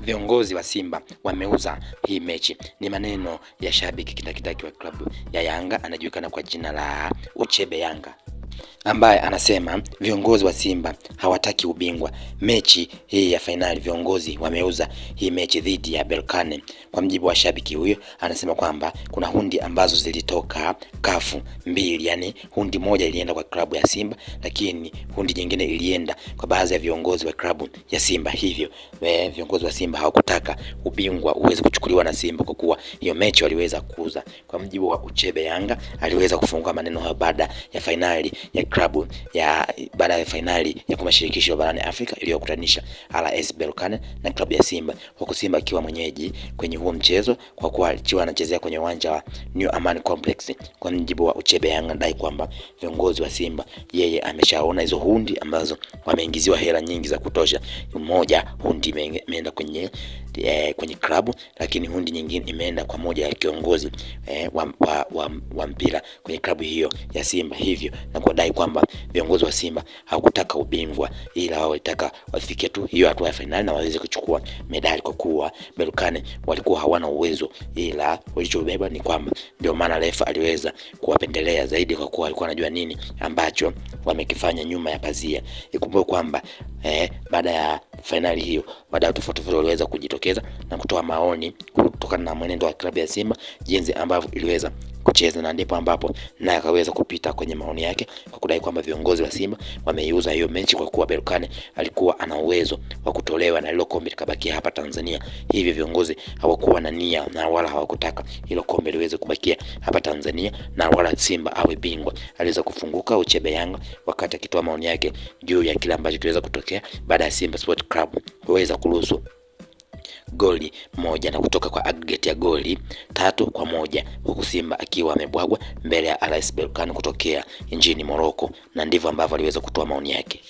viongozi wa Simba wameuza hii mechi. Ni maneno ya shabiki kindakindaki wa klabu ya Yanga anajulikana kwa jina la Uchebe Yanga, ambaye anasema viongozi wa Simba hawataki ubingwa. Mechi hii ya finali viongozi wameuza hii mechi dhidi ya Berkane. Kwa mjibu wa shabiki huyo, anasema kwamba kuna hundi ambazo zilitoka kafu mbili, yani hundi moja ilienda kwa klabu ya Simba, lakini hundi nyingine ilienda kwa baadhi ya viongozi wa klabu ya Simba. Hivyo viongozi wa Simba hawakutaka ubingwa uweze kuchukuliwa na Simba kwa kuwa hiyo mechi waliweza kuuza. Kwa mjibu wa Uchebe Yanga, aliweza kufungua maneno hayo baada ya finali ya klabu ya finali ya kumashirikisho barani Afrika iliyokutanisha RS Berkane na klabu ya Simba, huku Simba akiwa mwenyeji kwenye huo mchezo kwa kuwa alichiwa anachezea kwenye uwanja wa New Amaan Complex. Kwa mjibu wa Uchebe Yanga, dai kwamba viongozi wa Simba yeye ameshaona hizo hundi ambazo wameingiziwa hela nyingi za kutosha. Mmoja hundi imeenda kwenye klabu, lakini hundi nyingine imeenda kwa moja ya kiongozi wa mpira kwenye klabu hiyo ya Simba. Hivyo na kudai kwamba viongozi wa Simba hawakutaka ubingwa, ila wao walitaka wafike tu hiyo hatua ya finali na waweze kuchukua medali, kwa kuwa Berkane walikuwa hawana uwezo, ila walichobeba ni kwamba ndio maana refa aliweza kuwapendelea zaidi, kwa kuwa alikuwa anajua nini ambacho wamekifanya nyuma ya pazia. Ikumbuke kwamba baada ya finali hiyo wadau tofauti waliweza kujitokeza na kutoa maoni kutokana na mwenendo wa klabu ya Simba jinsi ambavyo iliweza kucheza, na ndipo ambapo naye akaweza kupita kwenye maoni yake kwa kudai kwamba viongozi wa Simba wameiuza hiyo mechi kwa kuwa Berkane alikuwa ana uwezo wa kutolewa na hilo kombe likabakia hapa Tanzania. Hivi viongozi hawakuwa na nia na wala hawakutaka hilo kombe liweze kubakia hapa Tanzania na wala Simba awe bingwa. Aliweza kufunguka Uchebe Yanga wakati akitoa maoni yake juu ya kile ambacho kiliweza kutokea baada ya Simba Sport Club kuweza kuruhusu goli moja na kutoka kwa aggregate ya goli 3-1, huku Simba akiwa amebwagwa mbele ya RS Berkane kutokea nchini Morocco, na ndivyo ambavyo aliweza kutoa maoni yake.